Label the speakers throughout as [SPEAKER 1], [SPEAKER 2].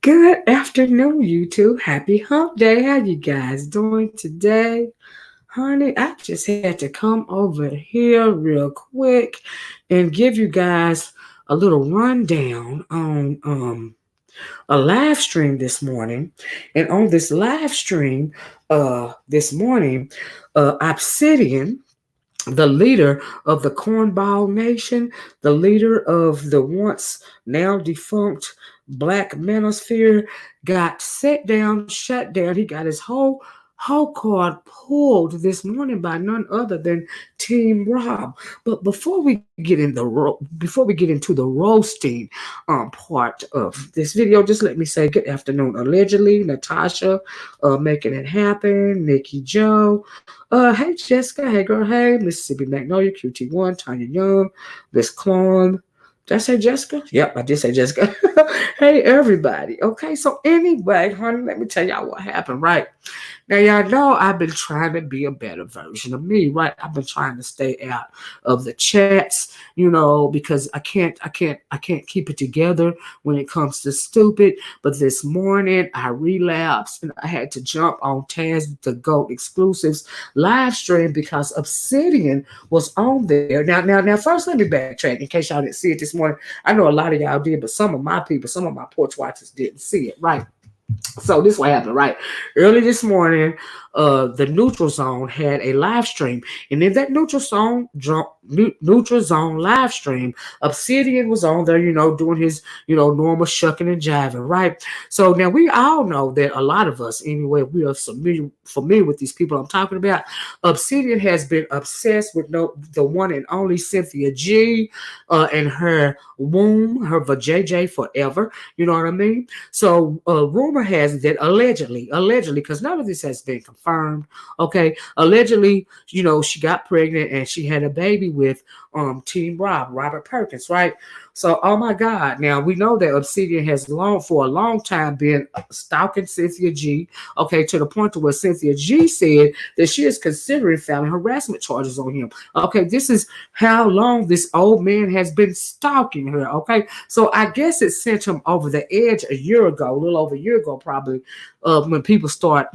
[SPEAKER 1] Good afternoon, you two. Happy hump day. How you guys doing today? Honey, I just had to come over here real quick and give you guys a little rundown on a live stream this morning. And on this live stream this morning, Obsidian, the leader of the Cornball Nation, the leader of the once now defunct Black Manosphere, got set down, shut down. He got his whole card pulled this morning by none other than Team Rob. But before we get into the roasting part of this video, just let me say good afternoon. Allegedly, Natasha, making it happen. Nikki Joe, hey Jessica, hey girl, hey Mississippi Magnolia, QT1, Tanya Young, Miss Clone. Did I say Jessica? Yep, I did say Jessica. Hey everybody. Okay, so anyway, honey, let me tell y'all what happened, right? Now y'all know I've been trying to be a better version of me, right? I've been trying to stay out of the chats, because I can't keep it together when it comes to stupid. But this morning I relapsed and I had to jump on Taz the Goat exclusives live stream because Obsidian was on there. Now, first let me backtrack in case y'all didn't see it this morning. I know a lot of y'all did, but some of my people, some of my porch watchers didn't see it, right? So this what happened, right? Early this morning, the Neutral Zone had a live stream, and in that Neutral Zone live stream, Obsidian was on there, doing his, normal shucking and jiving, right? So now we all know that a lot of us, anyway, we are familiar with these people I'm talking about. Obsidian has been obsessed with the one and only Cynthia G, and her womb, her vajayjay forever. You know what I mean? So rumor has that allegedly, because none of this has been confirmed. Okay, allegedly, she got pregnant and she had a baby with Team Robert Perkins, right? So, oh my God! Now we know that Obsidian has for a long time been stalking Cynthia G. Okay, to the point to where Cynthia G said that she is considering filing harassment charges on him. Okay, this is how long this old man has been stalking her. Okay, so I guess it sent him over the edge a year ago, a little over a year ago, probably, when people start,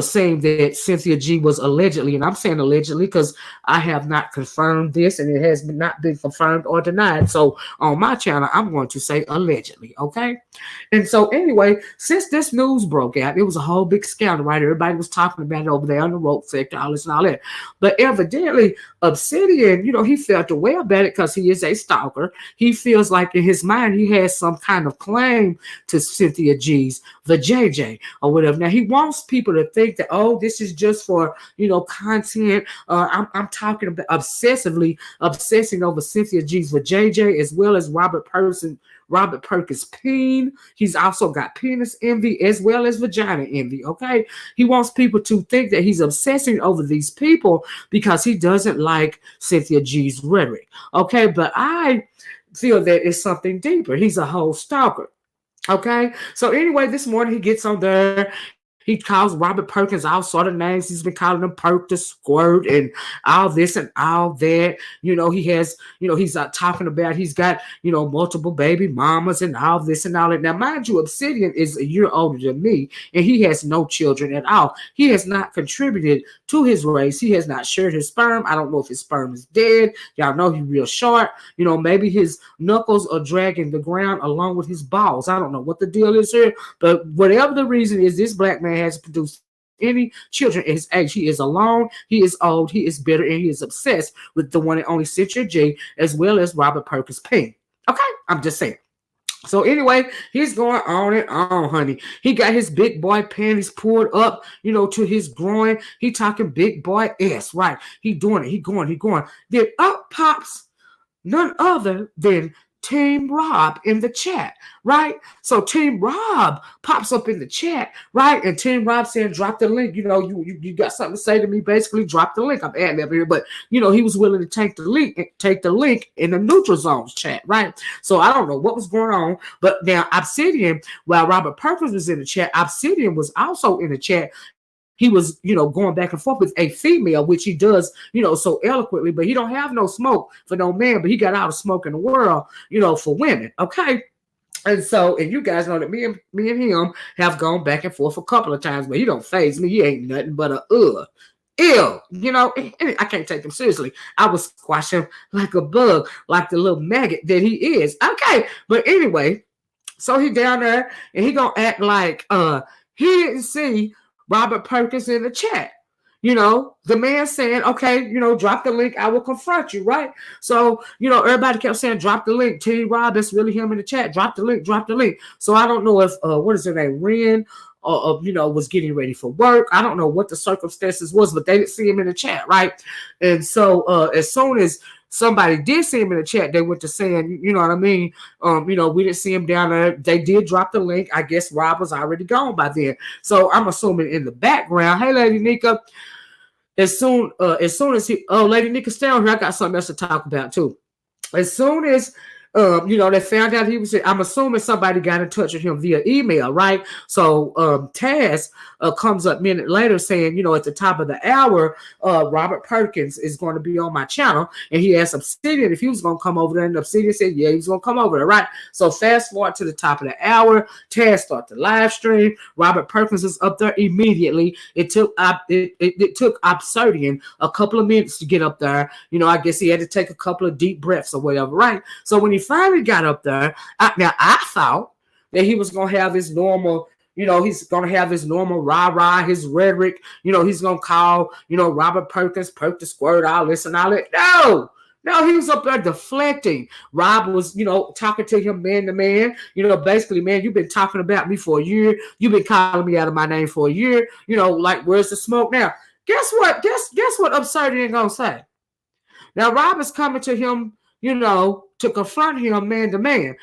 [SPEAKER 1] saying that Cynthia G was allegedly, and I'm saying allegedly because I have not confirmed this and it has not been confirmed or denied. So on my channel, I'm going to say allegedly, okay? And so anyway, since this news broke out, it was a whole big scandal, right? Everybody was talking about it over there on the rope sector, all this and all that. But evidently, Obsidian, he felt the way about it because he is a stalker. He feels like in his mind he has some kind of claim to Cynthia G's the JJ or whatever. Now he wants people to think that, oh, this is just for content. I'm talking about obsessing over Cynthia G's with JJ as well as Robert Perkins' peen. He's also got penis envy as well as vagina envy. Okay, he wants people to think that he's obsessing over these people because he doesn't like Cynthia G's rhetoric. Okay, but I feel that it's something deeper. He's a whole stalker. Okay, so anyway, this morning he gets on there. He calls Robert Perkins all sort of names. He's been calling him Perk the Squirt and all this and all that. He has, he's talking about he's got, multiple baby mamas and all this and all that. Now, mind you, Obsidian is a year older than me and he has no children at all. He has not contributed to his race. He has not shared his sperm. I don't know if his sperm is dead. Y'all know he's real short. Maybe his knuckles are dragging the ground along with his balls. I don't know what the deal is here, but whatever the reason is, this black man hasn't produced any children at his age. He is alone, he is old, he is bitter, and he is obsessed with the one and only Cynthia G as well as Robert Perkins Payne. Okay, I'm just saying. So anyway, he's going on and on, honey. He got his big boy panties pulled up, to his groin. He talking big boy ass, right? He doing it. He going. Then up pops none other than Team Rob in the chat, right? So Team Rob pops up in the chat, right? And Team Rob saying, drop the link. You got something to say to me, basically drop the link. I'm adding up here, but he was willing to take the link in the Neutral Zones chat, right? So I don't know what was going on, but now Obsidian, while Robert Perkins was in the chat, Obsidian was also in the chat. He was, going back and forth with a female, which he does, so eloquently, but he don't have no smoke for no man, but he got all the smoke in the world, for women. Okay. And so, and you guys know that me and him have gone back and forth a couple of times, but he don't phase me. He ain't nothing but a ill. You know, and I can't take him seriously. I would squash him like a bug, like the little maggot that he is. Okay, but anyway, so he down there and he gonna act like he didn't see Robert Perkins in the chat. You know, the man saying, okay, you know, drop the link, I will confront you, right? So, you know, everybody kept saying, drop the link. TeamROB, it's really him in the chat. Drop the link, drop the link. So I don't know if, what is her name, Ren, you know, was getting ready for work. I don't know what the circumstances was, but they didn't see him in the chat, right? And so as soon as somebody did see him in the chat, they went to saying, you know what I mean? You know, we didn't see him down there. They did drop the link. I guess Rob was already gone by then. So I'm assuming in the background, hey, Lady Nika, as soon as he, oh, Lady Nika, stay on here. I got something else to talk about too. As soon as you know, they found out he was, I'm assuming somebody got in touch with him via email, right? So Taz comes up a minute later saying, you know, at the top of the hour, Robert Perkins is going to be on my channel. And he asked Obsidian if he was going to come over there. And Obsidian said, yeah, he's going to come over there, right? So fast forward to the top of the hour, Taz started the live stream. Robert Perkins is up there immediately. It took Obsidian a couple of minutes to get up there. You know, I guess he had to take a couple of deep breaths or whatever, right? So when he finally got up there, I thought that he was going to have his normal, you know, he's going to have his normal rah-rah, his rhetoric. You know, he's going to call, you know, Robert Perkins, perk the squirt, all this and all that. No, he was up there deflecting. Rob was, you know, talking to him man to man. You know, basically, man, you've been talking about me for a year. You've been calling me out of my name for a year. You know, like, where's the smoke now? Guess what? Guess what Obsidian gonna say? Now, Rob is coming to him, you know, to confront him man to man.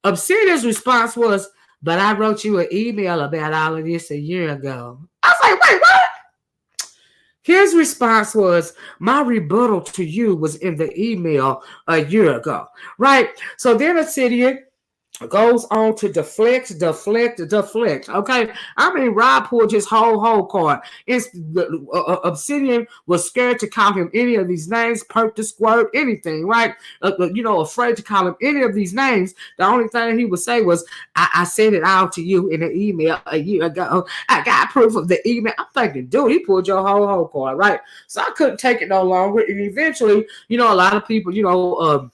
[SPEAKER 1] Obsidian's response was, but I wrote you an email about all of this a year ago. I was like, wait, what? His response was, my rebuttal to you was in the email a year ago, right? So then Obsidian goes on to deflect. Okay, I mean, Rob pulled his whole card. Obsidian was scared to call him any of these names, perk the squirt, anything, right? You know, afraid to call him any of these names. The only thing he would say was, I sent it out to you in an email a year ago. I got proof of the email. I'm thinking, dude, he pulled your whole card, right? So I couldn't take it no longer, and eventually, you know, a lot of people, you know,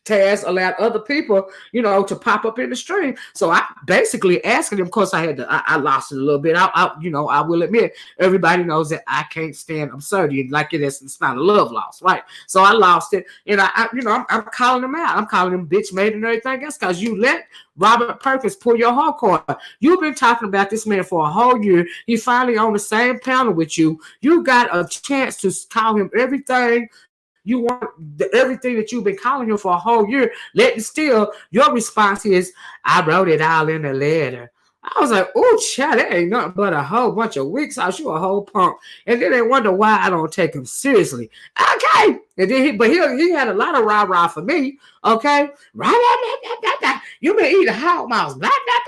[SPEAKER 1] Taz allowed other people, you know, to pop up in the stream. So I basically asking him, of course, I lost it a little bit. You know, I will admit, everybody knows that I can't stand absurdity. Like it's not a love loss, right? So I lost it. And you know, I'm calling him out. I'm calling him bitch made and everything else because you let Robert Perkins pull your whole card. You've been talking about this man for a whole year. He finally on the same panel with you. You got a chance to call him everything you want, everything that you've been calling him for a whole year. Letting still, your response is, I wrote it all in a letter. I was like, oh, child, that ain't nothing but a whole bunch of weeks out. You a whole punk. And then they wonder why I don't take him seriously. Okay. And then he had a lot of rah-rah for me. Okay. You been eating hot mouse.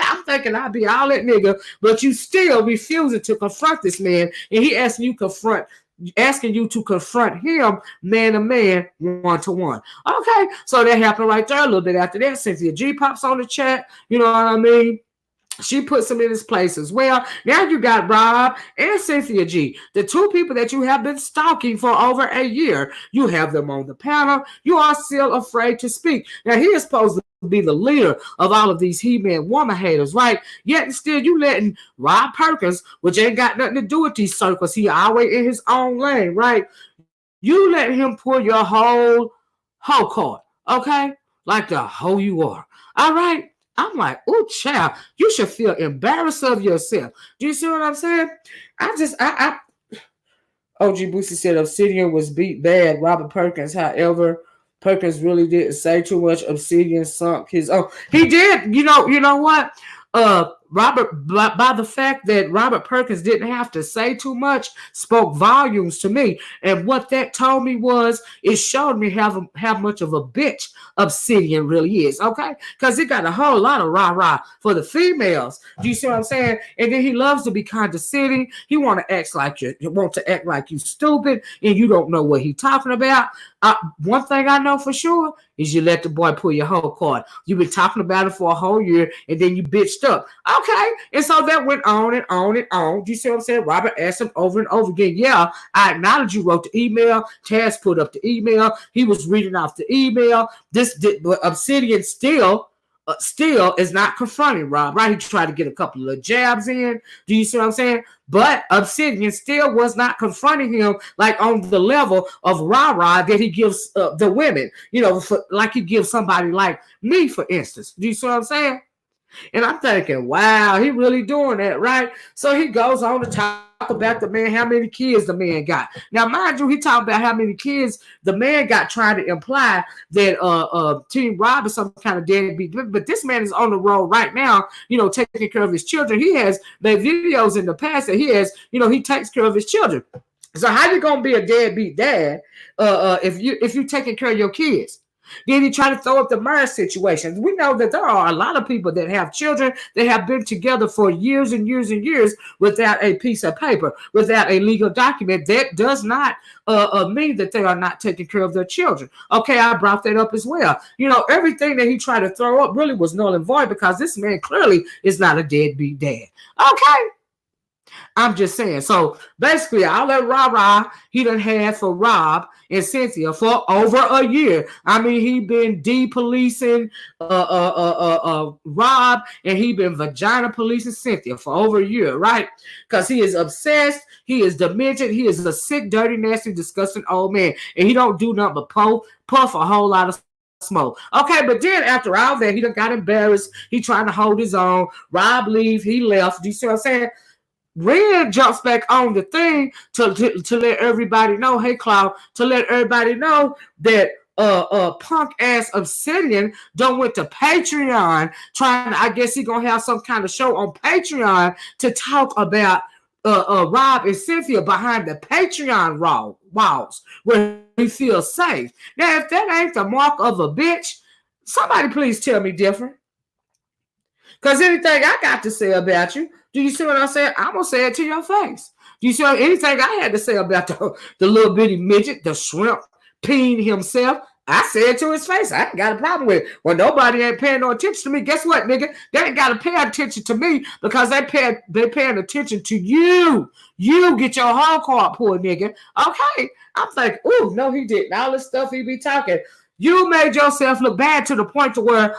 [SPEAKER 1] I'm thinking I'll be all that nigga, but you still refusing to confront this man. And he asking you to confront him man to man, one to one. Okay, so that happened right there. A little bit after that, Cynthia G pops on the chat. You know what I mean? She puts him in his place as well. Now you got Rob and Cynthia G, the two people that you have been stalking for over a year. You have them on the panel. You are still afraid to speak. Now he is supposed to be the leader of all of these he-man woman haters, right? Yet still you letting Rob Perkins, which ain't got nothing to do with these circles, he always in his own lane, right? You let him pull your whole card, okay? Like the hoe you are. All right? I'm like, oh, child, you should feel embarrassed of yourself. Do you see what I'm saying? OG Boosie said Obsidian was beat bad. Robert Perkins, however, Perkins really didn't say too much. Obsidian sunk his own. He did. You know what? by the fact that Robert Perkins didn't have to say too much, spoke volumes to me. And what that told me was, it showed me how much of a bitch Obsidian really is, okay? Because he got a whole lot of rah-rah for the females. Do you see what I'm saying? And then he loves to be condescending. He want to act like you stupid and you don't know what he talking about. One thing I know for sure is you let the boy pull your whole card. You've been talking about it for a whole year and then you bitched up. Okay. And so that went on and on and on. Do you see what I'm saying? Robert asked him over and over again. Yeah, I acknowledge you wrote the email. Taz put up the email. He was reading off the email. But Obsidian still is not confronting Rob, right? He tried to get a couple of jabs in. Do you see what I'm saying? But Obsidian still was not confronting him like on the level of rah-rah that he gives the women, like he gives somebody like me, for instance. Do you see what I'm saying? And I'm thinking, wow, he really doing that, right? So he goes on to talk about the man, how many kids the man got. Now, mind you, he talked about how many kids the man got, trying to imply that TeamROB is some kind of deadbeat. But this man is on the road right now, taking care of his children. He has made videos in the past that he takes care of his children. So how you gonna be a deadbeat dad if you taking care of your kids? Then he tried to throw up the marriage situation. We know that there are a lot of people that have children that have been together for years and years and years without a piece of paper, without a legal document. That does not mean that they are not taking care of their children. Okay, I brought that up as well. Everything that he tried to throw up really was null and void because this man clearly is not a deadbeat dad. Okay. I'm just saying. So basically, all that rah-rah he done had for Rob and Cynthia for over a year. I mean, he been de-policing Rob, and he been vagina policing Cynthia for over a year, right? Because he is obsessed, he is demented, he is a sick, dirty, nasty, disgusting old man, and he don't do nothing but puff a whole lot of smoke. Okay, but then after all that, he done got embarrassed. He trying to hold his own. Rob leave, he left. Do you see what I'm saying? Red jumps back on the thing to let everybody know, hey Cloud, to let everybody know that punk ass Obsidian done went to Patreon I guess he gonna have some kind of show on Patreon to talk about Rob and Cynthia behind the Patreon walls where he feels safe. Now, if that ain't the mark of a bitch, somebody please tell me different. Because anything I got to say about you, do you see what I'm saying? I'm going to say it to your face. Do you see anything I had to say about the little bitty midget, the shrimp, peen himself? I said it to his face. I ain't got a problem with it. Well, nobody ain't paying no attention to me. Guess what, nigga? They ain't got to pay attention to me because they paying attention to you. You get your whole card pulled, nigga. Okay. I'm thinking, ooh, no, he didn't. All this stuff he be talking. You made yourself look bad to the point to where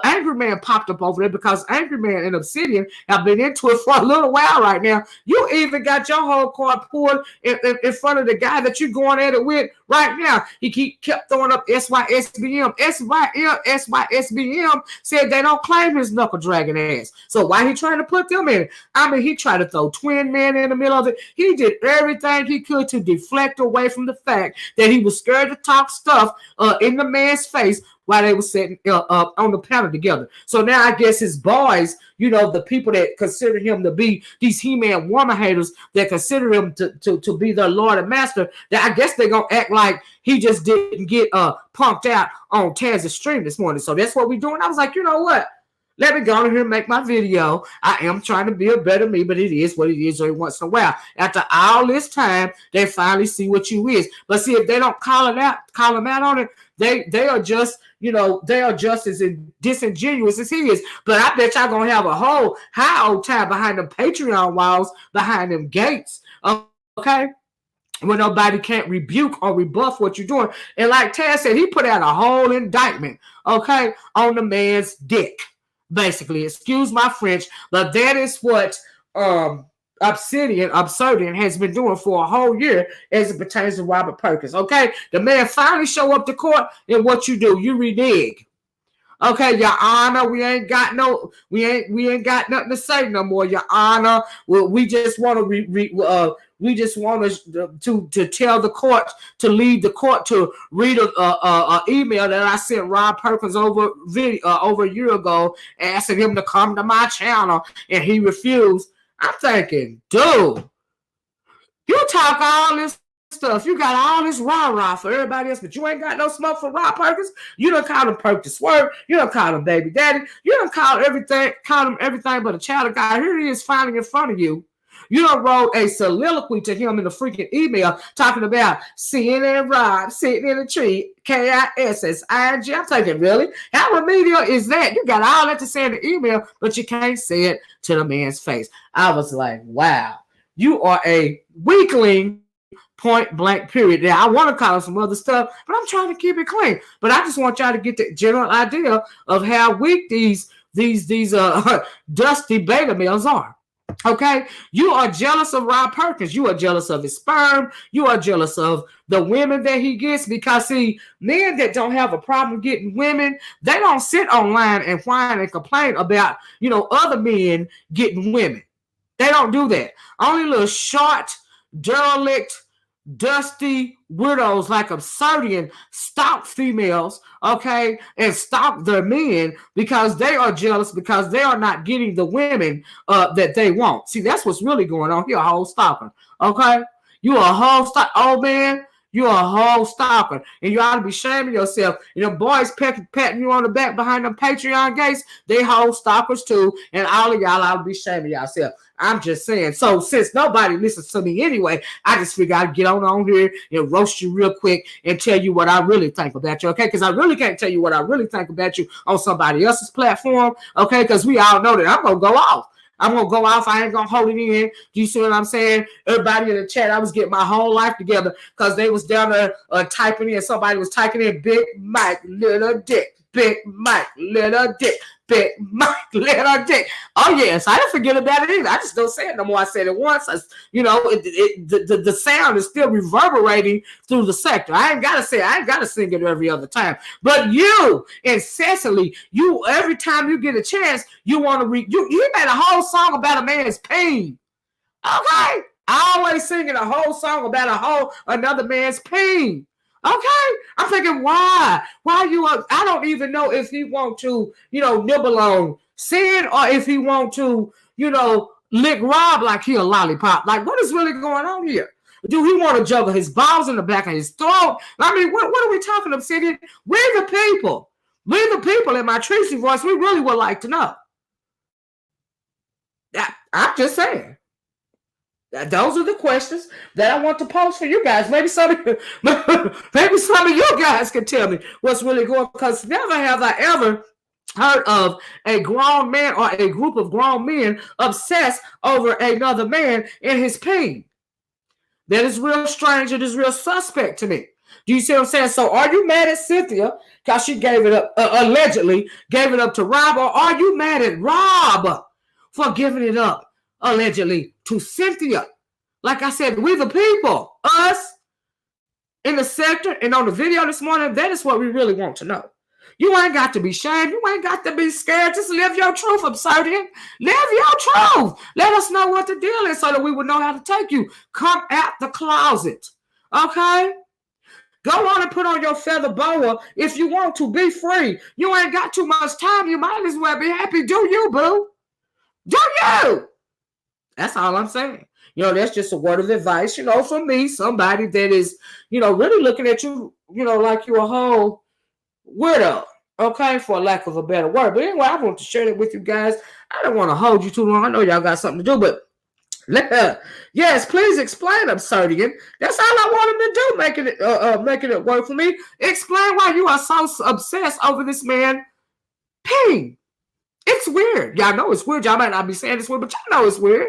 [SPEAKER 1] Angry Man popped up over there because Angry Man and Obsidian have been into it for a little while right now. You even got your whole card pulled in front of the guy that you're going at it with right now. He kept throwing up SYSBM. SYSBM said they don't claim his knuckle dragging ass. So why he trying to put them in it? I mean, he tried to throw Twin Man in the middle of it. He did everything he could to deflect away from the fact that he was scared to talk stuff in the man's face while they were sitting on the panel together. So now I guess his boys, the people that consider him to be these He-Man woman haters that consider him to be their Lord and Master, that I guess they're going to act like he just didn't get punked out on Taz's stream this morning. So that's what we're doing. I was like, you know what? Let me go in here and make my video. I am trying to be a better me, but it is what it is every once in a while. After all this time, they finally see what you is. But see, if they don't call him out on it, they are just, they are just as disingenuous as he is. But I bet y'all gonna have a whole high old time behind them Patreon walls, behind them gates. Okay? When nobody can't rebuke or rebuff what you're doing. And like Taz said, he put out a whole indictment, okay, on the man's dick. Basically, excuse my French, but that is what Obsidian has been doing for a whole year as it pertains to Robert Perkins. Okay, the man finally show up to court, and what you do, you renege. Okay, Your Honor, we ain't got nothing to say no more, Your Honor. We just want to We just want to tell the court to lead the court to read a email that I sent Rob Perkins over a year ago, asking him to come to my channel, and he refused. I'm thinking, dude, you talk all this stuff. You got all this rah-rah for everybody else, but you ain't got no smoke for Rob Perkins. You done called him Perk the Swerve. You done called him Baby Daddy. You done called him everything but a child of God. Here he is finally in front of you. You done wrote a soliloquy to him in the freaking email talking about seeing and Rob sitting in a tree, KISSING. I'm thinking, really? How remedial is that? You got all that to say in the email, but you can't say it to the man's face. I was like, wow, you are a weakling, point blank, period. Now, I want to call him some other stuff, but I'm trying to keep it clean. But I just want y'all to get the general idea of how weak these dusty beta males are. Okay, you are jealous of Rob Perkins. You are jealous of his sperm. You are jealous of the women that he gets, because see, men that don't have a problem getting women, they don't sit online and whine and complain about, other men getting women. They don't do that. Only little short, derelict, dusty widows like Obsidian stalk females, okay, and stalk their men because they are jealous because they are not getting the women that they want. See, that's what's really going on here, a whole stalker, okay? You a whole old man, you a whole stalker, and you ought to be shaming yourself. Boys patting you on the back behind them Patreon gates, they whole stalkers too, and all of y'all ought to be shaming yourself. I'm just saying. So since nobody listens to me anyway, I just figured I'd get on here and roast you real quick and tell you what I really think about you, okay? Because I really can't tell you what I really think about you on somebody else's platform, okay? Because we all know that I'm going to go off. I'm going to go off. I ain't going to hold it in. Do you see what I'm saying? Everybody in the chat, I was getting my whole life together because they was down there typing in. Somebody was typing in Big Mike, little dick. Big Mike, little dick. Big Mike, little dick. Oh, yes. I didn't forget about it either. I just don't say it no more. I said it once. The sound is still reverberating through the sector. I ain't got to say it. I ain't got to sing it every other time. But you, incessantly, every time you get a chance, you want to read. You made a whole song about a man's pain. Okay? Always singing a whole song about another man's pain. Okay, I'm thinking, why you? I don't even know if he want to, nibble on sin, or if he want to, lick Rob like he a lollipop. Like, what is really going on here? Do he want to juggle his balls in the back of his throat? I mean, what are we talking, Obsidian? We're the people. In my Tracy voice, we really would like to know. I'm just saying. Those are the questions that I want to pose for you guys. Maybe some of you guys can tell me what's really going on, because never have I ever heard of a grown man or a group of grown men obsessed over another man and his pain. That is real strange. It is real suspect to me. Do you see what I'm saying? So are you mad at Cynthia because she gave it up, allegedly gave it up to Rob, or are you mad at Rob for giving it up allegedly to Cynthia? Like I said, we the people, us in the sector and on the video this morning, that is what we really want to know. You ain't got to be shamed. You ain't got to be scared. Just live your truth, Obsidian. Live your truth. Let us know what the deal is so that we would know how to take you. Come out the closet. Okay? Go on and put on your feather boa if you want to. Be free. You ain't got too much time. You might as well be happy. Do you, boo? Do you? That's all I'm saying. That's just a word of advice, from me, somebody that is, really looking at you, like you're a whole weirdo, okay, for lack of a better word. But anyway, I want to share that with you guys. I don't want to hold you too long. I know y'all got something to do, but yes, please explain, Obsidian. That's all I want him to do, making it work for me. Explain why you are so obsessed over this man pain. It's weird. Y'all know it's weird. Y'all might not be saying it's weird, but y'all know it's weird.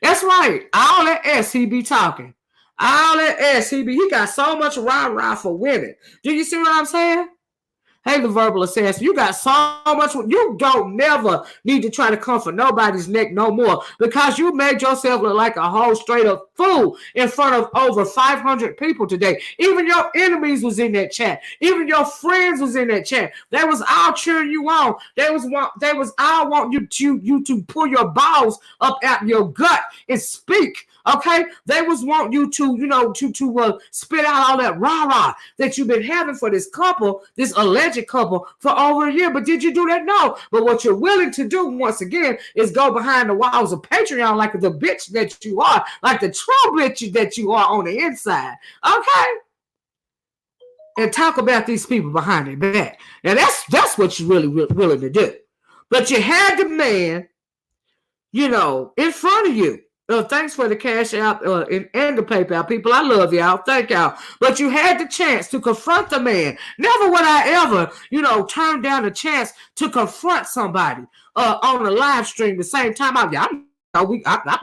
[SPEAKER 1] That's right. All that S he be talking. All that S he got so much rah-rah for women. Do you see what I'm saying? Hey, the verbal assassin, you got so much. You don't never need to try to come for nobody's neck no more, because you made yourself look like a whole straight up fool in front of over 500 people today. Even your enemies was in that chat. Even your friends was in that chat. They was all cheering you on. They was all want you to pull your balls up out your gut and speak Okay, they was want you to, to spit out all that rah-rah that you've been having for this couple, this alleged couple, for over a year. But did you do that? No. But what you're willing to do, once again, is go behind the walls of Patreon like the bitch that you are, like the true bitch that you are on the inside. Okay? And talk about these people behind their back. Now, that's what you're really willing to do. But you had the man, in front of you. Thanks for the Cash App and the PayPal. People, I love y'all. Thank y'all. But you had the chance to confront the man. Never would I ever, turn down a chance to confront somebody on a live stream the same time. I'm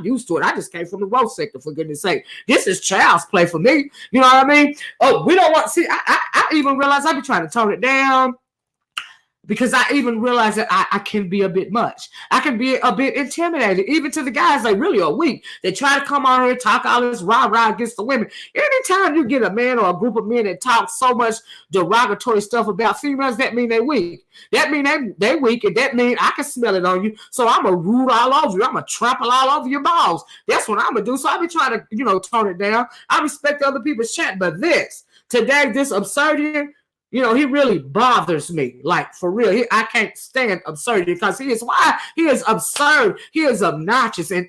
[SPEAKER 1] used to it. I just came from the roast sector, for goodness sake. This is child's play for me. You know what I mean? Oh, we don't want to see. I even realize I be trying to tone it down. Because I even realize that I can be a bit much. I can be a bit intimidated, even to the guys that really are weak. They try to come on here and talk all this rah-rah against the women. Anytime you get a man or a group of men that talk so much derogatory stuff about females, that mean they weak. That mean they weak, and that mean I can smell it on you. So I'm going to root all over you. I'm going to trample all over your balls. That's what I'm going to do. So I be trying to, tone it down. I respect other people's chat, but this Obsidian, he really bothers me, like for real. I can't stand absurdity because he is absurd. He is obnoxious and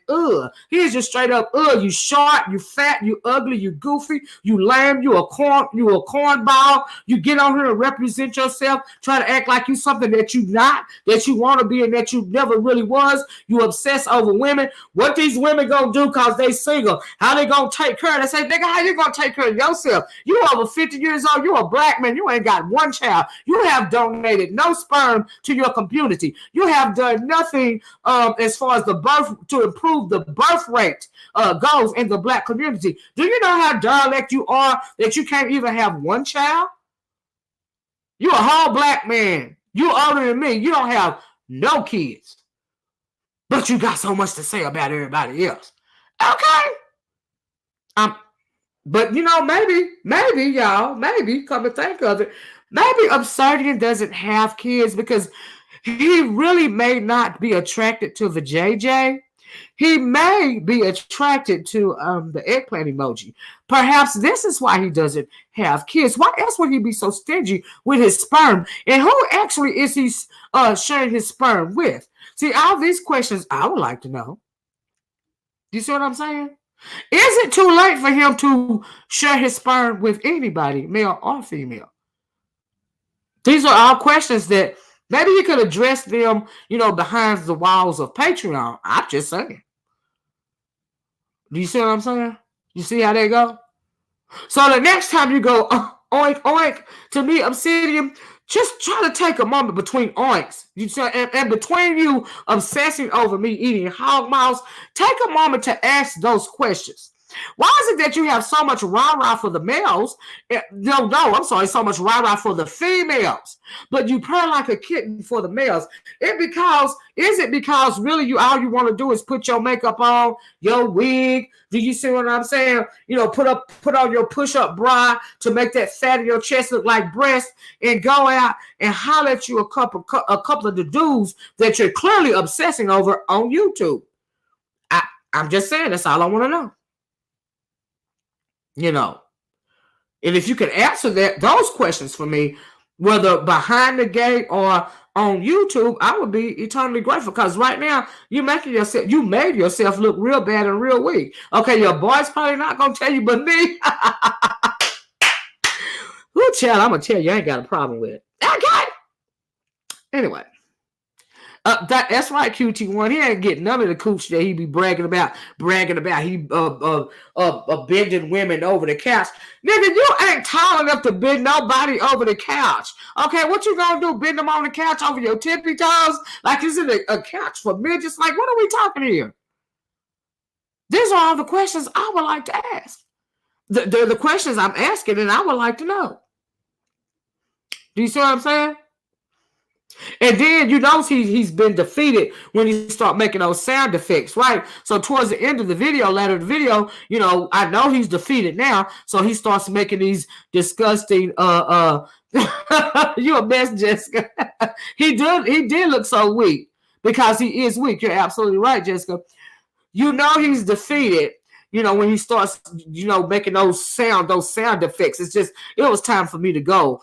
[SPEAKER 1] he is just straight up you short, you fat, you ugly, you goofy, you lame, you a cornball. You get on here and represent yourself, try to act like you something that you not, that you want to be and that you never really was. You obsess over women. What these women gonna do because they single? How they gonna take care of? They say, nigga, how you gonna take care of yourself? You over 50 years old. You a black man. You ain't got one child. You have donated no sperm to your community. You have done nothing as far as the birth to improve the birth rate goes in the black community. Do you know how derelict you are that you can't even have one child? You a whole black man. You older than me. You don't have no kids. But you got so much to say about everybody else. Okay. But maybe y'all, come to think of it, maybe Obsidian doesn't have kids because he really may not be attracted to the JJ. He may be attracted to the eggplant emoji. Perhaps this is why he doesn't have kids. Why else would he be so stingy with his sperm? And who actually is he sharing his sperm with? See, all these questions I would like to know. Do you see what I'm saying? Is it too late for him to share his sperm with anybody, male or female? These are all questions that maybe he could address them, behind the walls of Patreon. I'm just saying. Do you see what I'm saying? You see how they go? So the next time you go, oink, oink, to me, Obsidian, just try to take a moment between oinks. And between you obsessing over me eating hog mouths, take a moment to ask those questions. Why is it that you have so much rah-rah for the males? So much rah-rah for the females. But you purr like a kitten for the males. Is it because really all you want to do is put your makeup on, your wig? Do you see what I'm saying? Put on your push-up bra to make that fat in your chest look like breast and go out and holler at you a couple of the dudes that you're clearly obsessing over on YouTube. I'm just saying, that's all I want to know. And if you could answer those questions for me, whether behind the gate or on YouTube, I would be eternally grateful. Because right now, you made yourself look real bad and real weak. Okay, your boy's probably not gonna tell you, but me. Who child? I'm gonna tell you, I ain't got a problem with it. Okay. Anyway. That's right, QT1. He ain't getting none of the cooch that he be bragging about. He bending women over the couch. Nigga, you ain't tall enough to bend nobody over the couch. Okay, what you gonna do? Bend them on the couch over your tippy toes? Like, is it a couch for midgets? Like, what are we talking here? These are all the questions I would like to ask. The questions I'm asking, and I would like to know. Do you see what I'm saying? And then he's been defeated when you start making those sound effects, right? So towards the end of the video, I know he's defeated now. So he starts making these disgusting you a mess, Jessica. He did look so weak because he is weak. You're absolutely right, Jessica. He's defeated. when he starts, making those sound effects. It was time for me to go.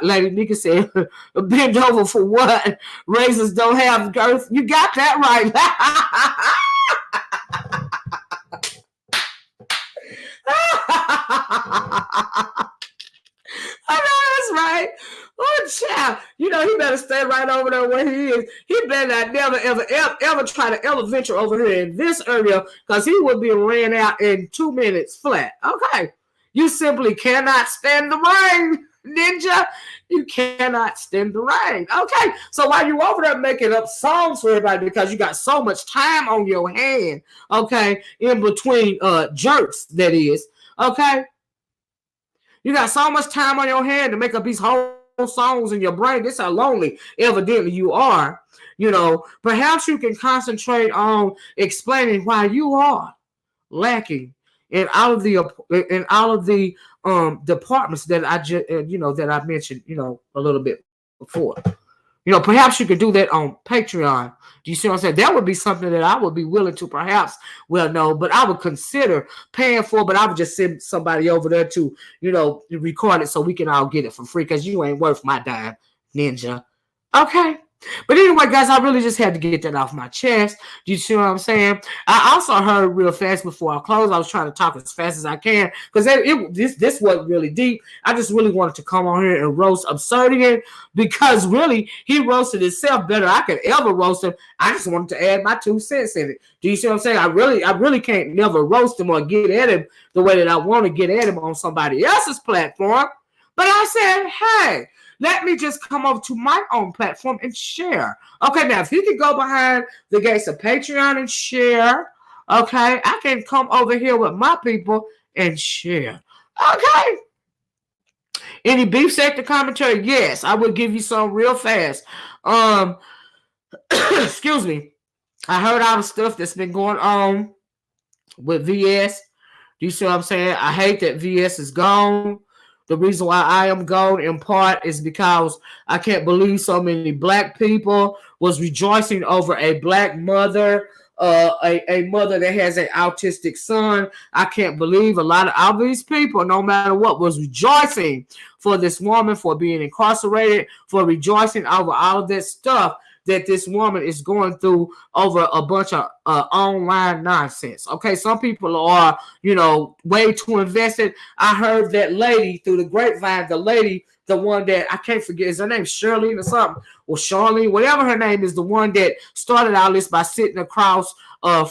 [SPEAKER 1] Lady Nika said, bend over for what? Razors don't have girth. You got that right. I know that's right. Oh, child. He better stay right over there where he is. He better not never, ever try to ever venture over here in this area because he would be ran out in 2 minutes flat. Okay. You simply cannot stand the rain, ninja. You cannot stand the rain. Okay. So while you over there making up songs for everybody because you got so much time on your hand, okay, in between jerks, that is, okay. You got so much time on your hand to make up these whole songs in your brain. This is how lonely evidently you are. Perhaps you can concentrate on explaining why you are lacking in all of the departments that I just that I mentioned a little bit before. Perhaps you could do that on Patreon. Do you see what I'm saying? That would be something that I would be willing to perhaps, but I would consider paying for, but I would just send somebody over there to, record it so we can all get it for free because you ain't worth my dime, ninja. Okay. But anyway, guys, I really just had to get that off my chest. Do you see what I'm saying? I also heard real fast before I close. I was trying to talk as fast as I can because this wasn't really deep. I just really wanted to come on here and roast Obsidian because really he roasted himself better I could ever roast him. I just wanted to add my 2 cents in it. Do you see what I'm saying? I really can't never roast him or get at him the way that I want to get at him on somebody else's platform. But I said, hey, let me just come over to my own platform and share. Okay, now if he could go behind the gates of Patreon and share, okay, I can come over here with my people and share. Okay. Any beef sector commentary? Yes, I will give you some real fast. Excuse me. I heard all the stuff that's been going on with VS. Do you see what I'm saying? I hate that VS is gone. The reason why I am gone in part is because I can't believe so many black people was rejoicing over a black mother, a mother that has an autistic son. I can't believe a lot of all these people, no matter what, was rejoicing for this woman for being incarcerated, for rejoicing over all of that stuff that this woman is going through over a bunch of online nonsense. Okay, some people are, way too invested. I heard that lady through the grapevine, the one that I can't forget, is her name Shirley or something, or Charlene, whatever her name is, the one that started all this by sitting across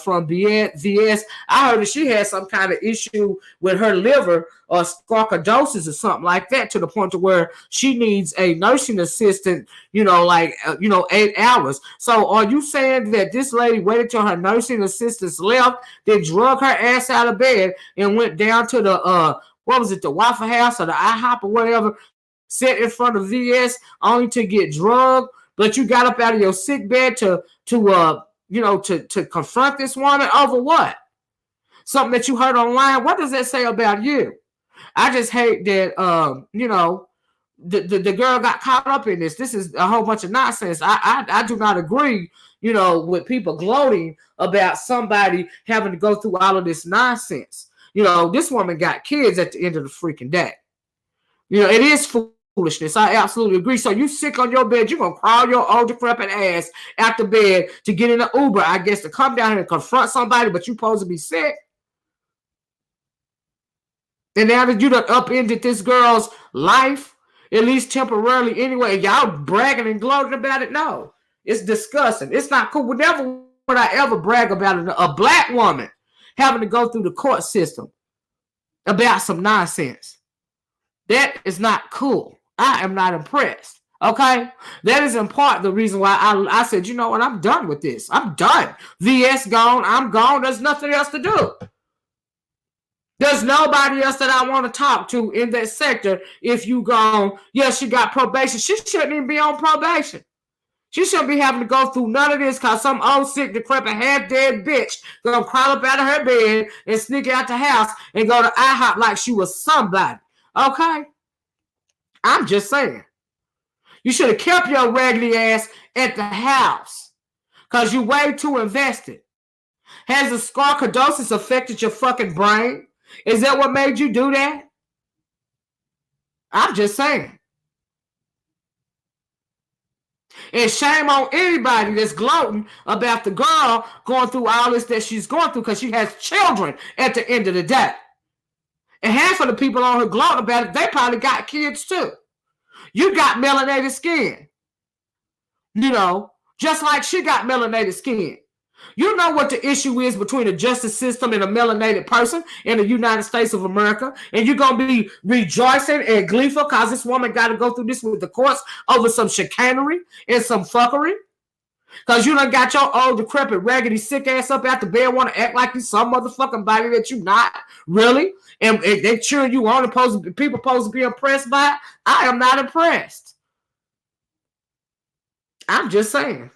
[SPEAKER 1] from VS. I heard that she had some kind of issue with her liver or sarcoidosis or something like that, to the point to where she needs a nursing assistant, 8 hours. So are you saying that this lady waited till her nursing assistants left, then drug her ass out of bed and went down to the the Waffle House or the IHOP or whatever, sat in front of VS only to get drugged, but you got up out of your sick bed to confront this woman over what? Something that you heard online. What does that say about you? I just hate that the girl got caught up in this. This is a whole bunch of nonsense. I do not agree, with people gloating about somebody having to go through all of this nonsense. This woman got kids at the end of the freaking day. It is foolishness. I absolutely agree. So you sick on your bed, you're going to crawl your old decrepit ass out the bed to get in an Uber, I guess, to come down here and confront somebody, but you supposed to be sick. And now that you done upended this girl's life, at least temporarily anyway, y'all bragging and gloating about it? No. It's disgusting. It's not cool. Never would I ever brag about it. A black woman having to go through the court system about some nonsense. That is not cool. I am not impressed. Okay? That is in part the reason why I said, you know what, I'm done with this. I'm done. VS gone. I'm gone. There's nothing else to do. There's nobody else that I want to talk to in that sector. If you gone, yeah, she got probation. She shouldn't even be on probation. She shouldn't be having to go through none of this because some old, sick, decrepit, half-dead bitch gonna crawl up out of her bed and sneak out the house and go to IHOP like she was somebody. Okay? I'm just saying. You should have kept your raggedy ass at the house because you way too invested. Has the sarcoidosis affected your fucking brain? Is that what made you do that? I'm just saying. And shame on anybody that's gloating about the girl going through all this that she's going through, because she has children at the end of the day. And half of the people on her gloating about it, they probably got kids too. You got melanated skin. You know, just like she got melanated skin. You know what the issue is between the justice system and a melanated person in the United States of America, and you're going to be rejoicing and gleeful because this woman got to go through this with the courts over some chicanery and some fuckery? Because you done got your old, decrepit, raggedy, sick ass up out the bed, want to act like you some motherfucking body that you not, really? And they cheering you on, people supposed to be impressed by it. I am not impressed. I'm just saying.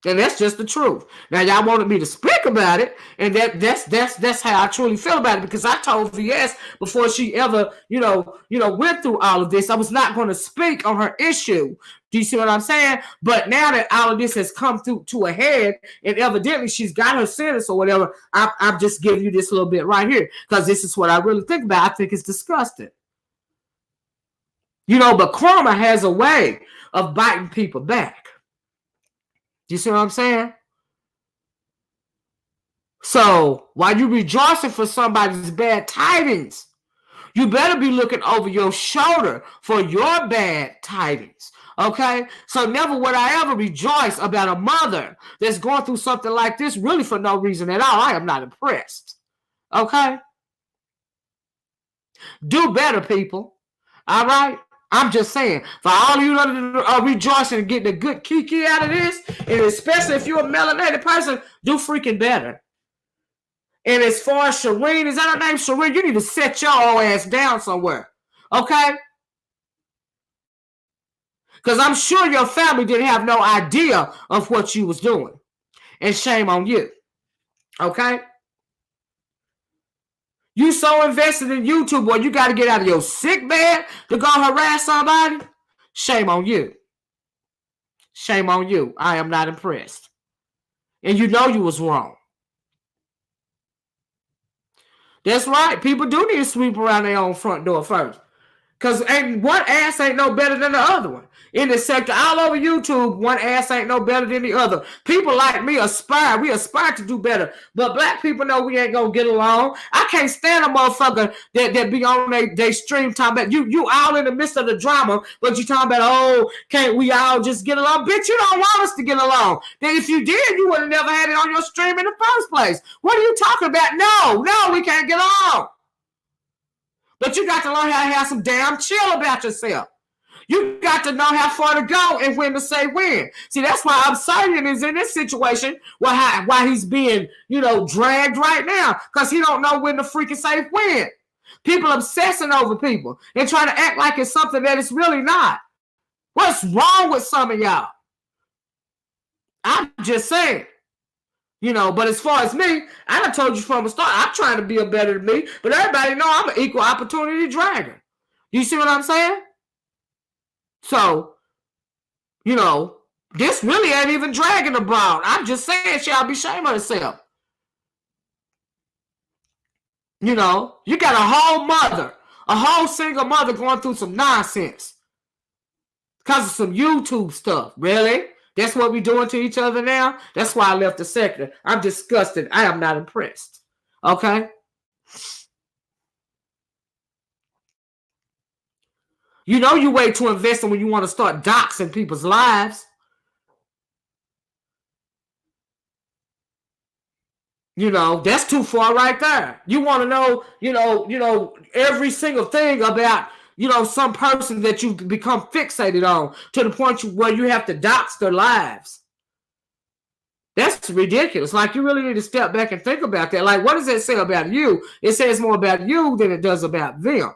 [SPEAKER 1] And that's just the truth. Now, y'all wanted me to speak about it, and that's how I truly feel about it, because I told VS before she ever, went through all of this, I was not going to speak on her issue. Do you see what I'm saying? But now that all of this has come to a head, and evidently she's got her sentence or whatever, I'm just giving you this little bit right here, because this is what I really think about. I think it's disgusting. But karma has a way of biting people back. You see what I'm saying? So while you rejoicing for somebody's bad tidings, you better be looking over your shoulder for your bad tidings. Okay? So never would I ever rejoice about a mother that's going through something like this really for no reason at all. I am not impressed. Okay? Do better, people. All right? I'm just saying, for all of you that are rejoicing and getting a good kiki out of this, and especially if you're a melanated person, do freaking better. And as far as Shireen, is that her name, Shireen? You need to set your old ass down somewhere. Okay? Because I'm sure your family didn't have no idea of what you was doing. And shame on you. Okay? You so invested in YouTube, boy, you got to get out of your sick bed to go harass somebody? Shame on you. Shame on you. I am not impressed. And you know you was wrong. That's right. People do need to sweep around their own front door first. Because one ass ain't no better than the other one. In this sector, all over YouTube, one ass ain't no better than the other. People like me aspire. We aspire to do better. But black people know we ain't going to get along. I can't stand a motherfucker that be on they stream talking about, you all in the midst of the drama, but you talking about, oh, can't we all just get along? Bitch, you don't want us to get along. Then if you did, you would have never had it on your stream in the first place. What are you talking about? No, we can't get along. But you got to learn how to have some damn chill about yourself. You got to know how far to go and when to say when. See, that's why Obsidian is in this situation why he's being, dragged right now. Because he don't know when to freaking say when. People obsessing over people and trying to act like it's something that it's really not. What's wrong with some of y'all? I'm just saying. But as far as me, I done told you from the start, I'm trying to be a better than me, but everybody know I'm an equal opportunity dragger. You see what I'm saying? So, this really ain't even dragging the brown. I'm just saying she'll be ashamed of herself. You got a whole mother, a whole single mother going through some nonsense because of some YouTube stuff. Really? That's what we're doing to each other now? That's why I left the sector. I'm disgusted. I am not impressed. Okay? You wait to invest in when you want to start doxing people's lives. That's too far right there. You want to know, every single thing about, some person that you become fixated on to the point where you have to dox their lives. That's ridiculous. Like, you really need to step back and think about that. Like, what does that say about you? It says more about you than it does about them.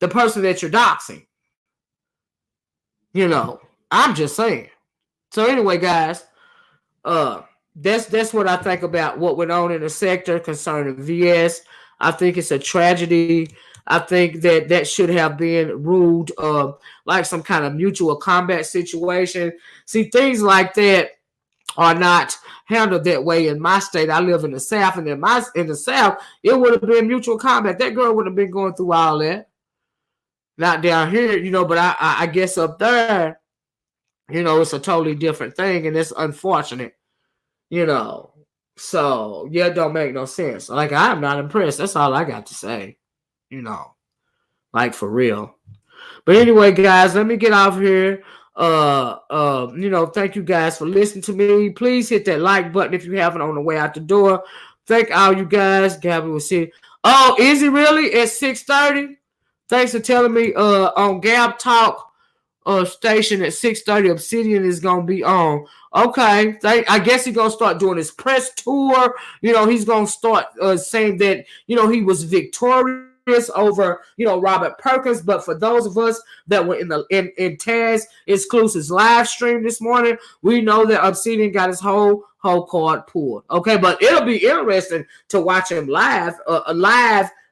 [SPEAKER 1] The person that you're doxing. I'm just saying. So anyway, guys, that's what I think about what went on in the sector concerning VS. I think it's a tragedy. I think that should have been ruled like some kind of mutual combat situation. See, things like that are not handled that way in my state. I live in the South, and in the South, it would have been mutual combat. That girl would have been going through all that. Not down here, but I guess up there, it's a totally different thing, and it's unfortunate, you know. So yeah, it don't make no sense. Like, I'm not impressed. That's all I got to say, like, for real. But anyway, guys, let me get off here. Thank you guys for listening to me. Please hit that like button if you haven't on the way out the door. Thank all you guys. Gabby will see. Oh, is he really at 6:30? Thanks for telling me on Gab Talk station at 6:30 Obsidian is gonna be on. Okay, I guess he's gonna start doing his press tour. He's gonna start saying that he was victorious over Robert Perkins. But for those of us that were in Taz Exclusive's live stream this morning, we know that Obsidian got his whole card pulled. Okay, but it'll be interesting to watch him live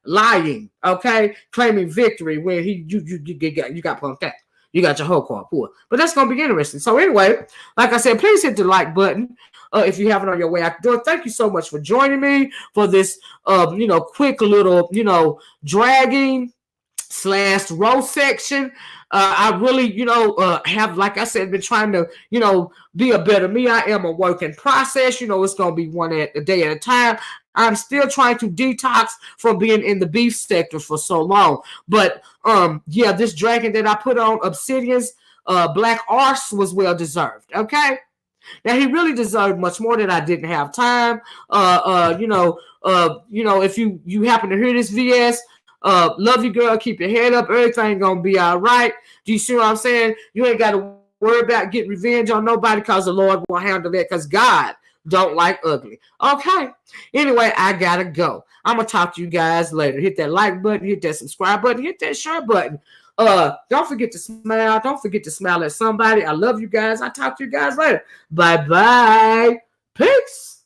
[SPEAKER 1] lying, okay, claiming victory when you got punked out. You got your whole card pulled. But that's going to be interesting. So anyway, like I said, please hit the like button if you haven't on your way out the door. Thank you so much for joining me for this, quick little, dragging / roast section. I really, have, like I said, been trying to, be a better me. I am a work in process. It's going to be one a day at a time. I'm still trying to detox from being in the beef sector for so long. But, this dragon that I put on Obsidian's Black Arse was well deserved. Okay. Now, he really deserved much more than I didn't have time. If you happen to hear this VS, love you, girl. Keep your head up. Everything gonna be all right. Do you see what I'm saying? You ain't got to worry about getting revenge on nobody, because the Lord will handle that, because God don't like ugly. Okay. Anyway, I gotta go. I'm gonna talk to you guys later. Hit that like button, hit that subscribe button, hit that share button. Don't forget to smile. Don't forget to smile at somebody. I love you guys. I'll talk to you guys later. Bye-bye. Peace.